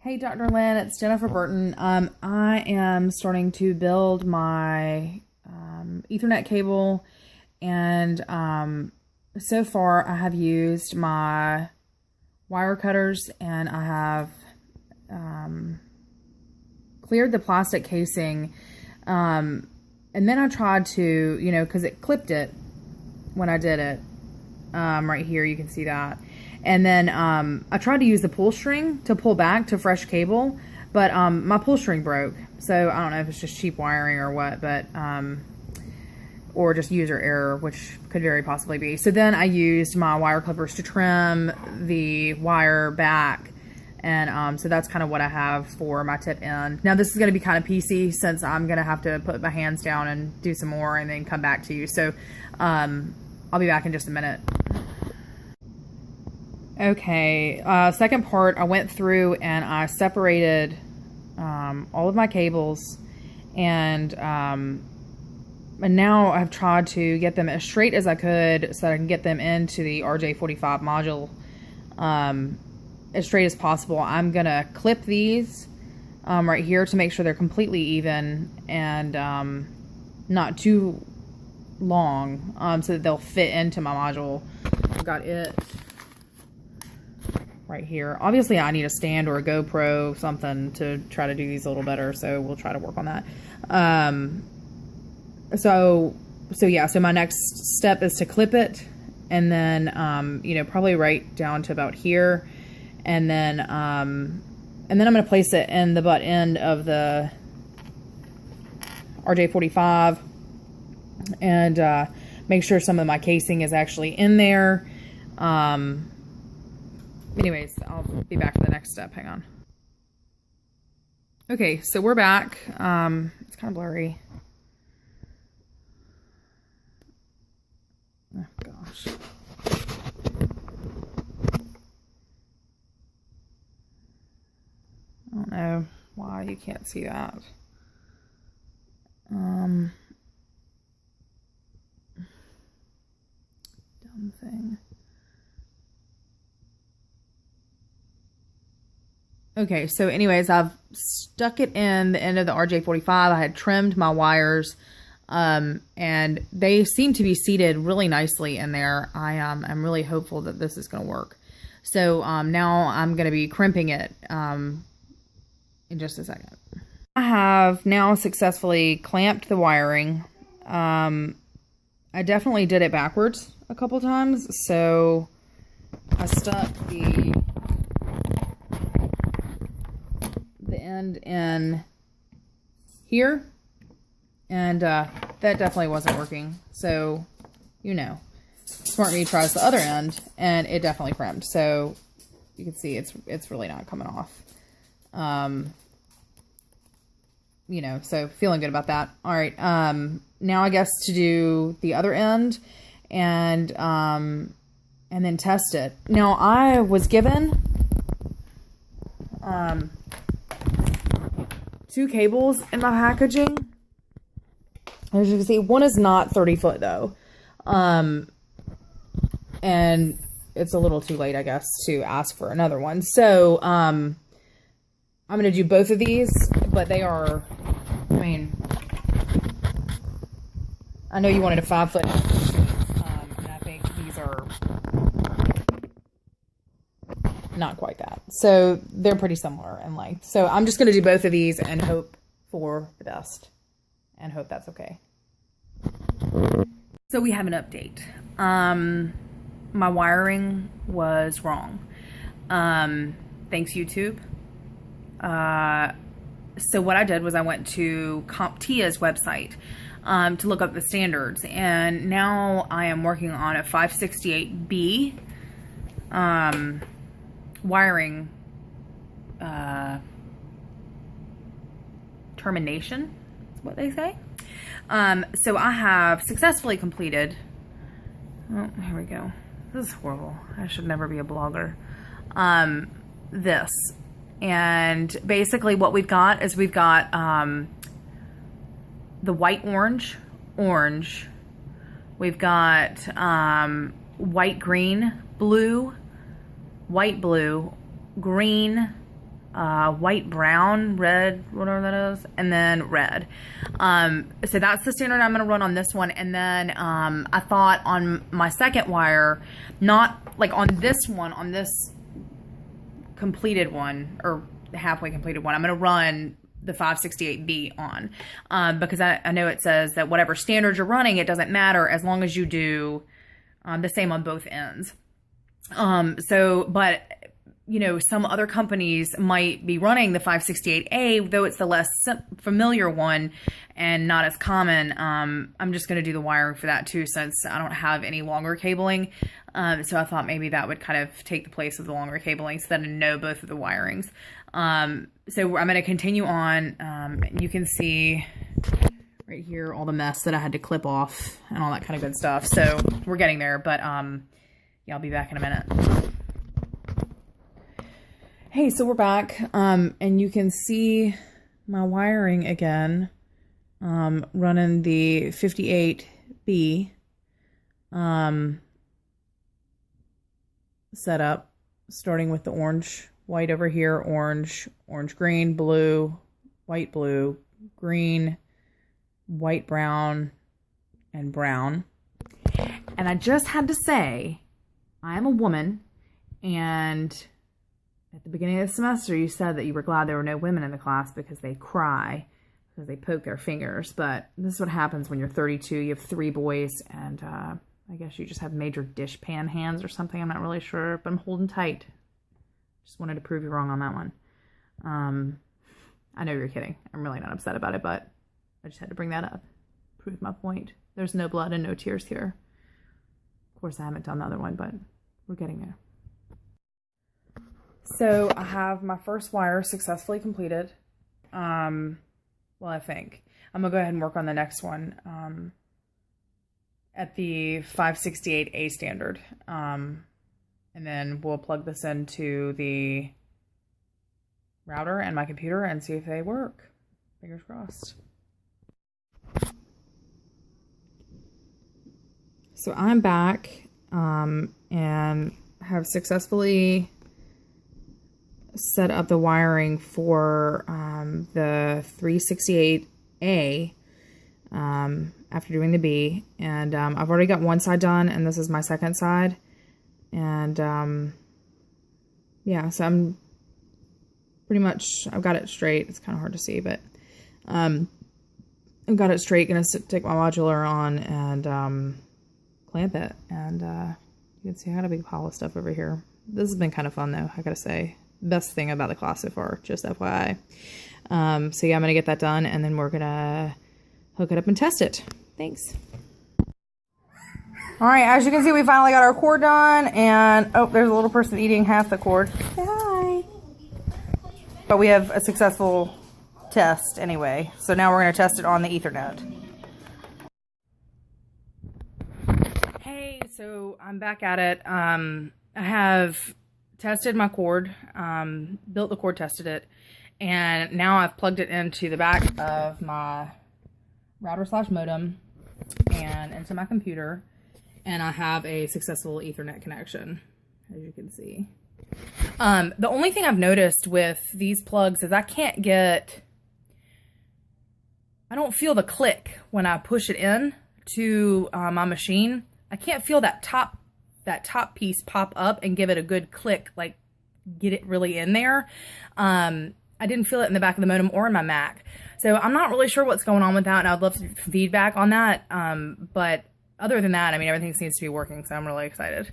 Hey, Dr. Lynn, it's Jennifer Burton. I am starting to build my Ethernet cable, and so far I have used my wire cutters, and I have cleared the plastic casing, and then I tried to, because it clipped it when I did it. Right here, you can see that. And then I tried to use the pull string to pull back to fresh cable, but my pull string broke. So I don't know if it's just cheap wiring or what, but or just user error, which could very possibly be. So then I used my wire clippers to trim the wire back, and so that's kind of what I have for my tip end. Now this is going to be kind of piecey since I'm going to have to put my hands down and do some more and then come back to you. So I'll be back in just a minute. Okay, second part, I went through and I separated all of my cables, and now I've tried to get them as straight as I could so that I can get them into the RJ45 module as straight as possible. I'm gonna clip these right here to make sure they're completely even and not too long, so that they'll fit into my module. I've got it right here. Obviously I need a stand or a GoPro, something to try to do these a little better, so we'll try to work on that. So my next step is to clip it, and then probably right down to about here, and then I'm going to place it in the butt end of the RJ45 and make sure some of my casing is actually in there. Anyways, I'll be back for the next step. Hang on. Okay, so we're back. It's kind of blurry. Oh, gosh. I don't know why you can't see that. Dumb thing. Okay, so anyways, I've stuck it in the end of the RJ45. I had trimmed my wires, and they seem to be seated really nicely in there. I'm really hopeful that this is going to work. So now I'm going to be crimping it in just a second. I have now successfully clamped the wiring. I definitely did it backwards a couple times, so I stuck the end in here, and that definitely wasn't working. So smart me tries the other end, and it definitely crimped. So you can see it's really not coming off. So feeling good about that. All right, now I guess to do the other end and then test it. Now I was given 2 cables in my packaging. As you can see, one is not 30 foot though. And it's a little too late, I guess, to ask for another one. So, I'm going to do both of these, but they are, I know you wanted a 5 foot, and I think these are not quite that. So they're pretty similar in length. So I'm just going to do both of these and hope for the best and hope that's okay. So we have an update. My wiring was wrong. Thanks, YouTube. So what I did was I went to CompTIA's website to look up the standards, and now I am working on a 568B wiring termination is what they say. So I have successfully completed, oh, here we go. This is horrible. I should never be a blogger. This. And basically what we've got is we've got the white orange. We've got white green, blue, white blue, green, white, brown, red, whatever that is, and then red. So that's the standard I'm going to run on this one. And then I thought on my second wire, not like on this one, on this completed one, or halfway completed one, I'm going to run the 568B on, because I know it says that whatever standard you're running, it doesn't matter as long as you do the same on both ends. But you know, some other companies might be running the 568A, though it's the less familiar one and not as common. I'm just going to do the wiring for that too, since I don't have any longer cabling. So I thought maybe that would kind of take the place of the longer cabling so that I know both of the wirings. So I'm going to continue on. You can see right here all the mess that I had to clip off and all that kind of good stuff. So we're getting there, but yeah, I'll be back in a minute. Hey, so we're back, and you can see my wiring again, running the 58B setup, starting with the orange, white over here, orange, orange, green, blue, green, white, brown, and brown. And I just had to say, I am a woman, and at the beginning of the semester, you said that you were glad there were no women in the class because they cry, because they poke their fingers. But this is what happens when you're 32. You have 3 boys, and I guess you just have major dishpan hands or something. I'm not really sure, but I'm holding tight. Just wanted to prove you wrong on that one. I know you're kidding. I'm really not upset about it, but I just had to bring that up. Prove my point. There's no blood and no tears here. Of course, I haven't done the other one, but we're getting there. So I have my first wire successfully completed. Well, I think. I'm going to go ahead and work on the next one at the 568A standard. And then we'll plug this into the router and my computer and see if they work. Fingers crossed. So I'm back and have successfully set up the wiring for the 368A after doing the B, and I've already got one side done, and this is my second side, and yeah, so I'm pretty much, I've got it straight. It's kind of hard to see, but I've got it straight. Gonna take my modular on and clamp it, and you can see I got a big pile of stuff over here. This has been kind of fun though, I gotta say. Best thing about the class so far, just FYI. So yeah, I'm gonna get that done, and then we're gonna hook it up and test it. Thanks. All right, as you can see, we finally got our cord done, and oh, there's a little person eating half the cord. Say hi. But we have a successful test anyway, so now we're gonna test it on the Ethernet. Hey, so I'm back at it. I have tested my cord, built the cord, tested it, and now I've plugged it into the back of my router / modem and into my computer, and I have a successful Ethernet connection, as you can see. The only thing I've noticed with these plugs is I don't feel the click when I push it in to my machine. I can't feel that top piece pop up and give it a good click, like get it really in there. I didn't feel it in the back of the modem or in my Mac. So I'm not really sure what's going on with that, and I'd love feedback on that. But other than that, I mean, everything seems to be working, so I'm really excited.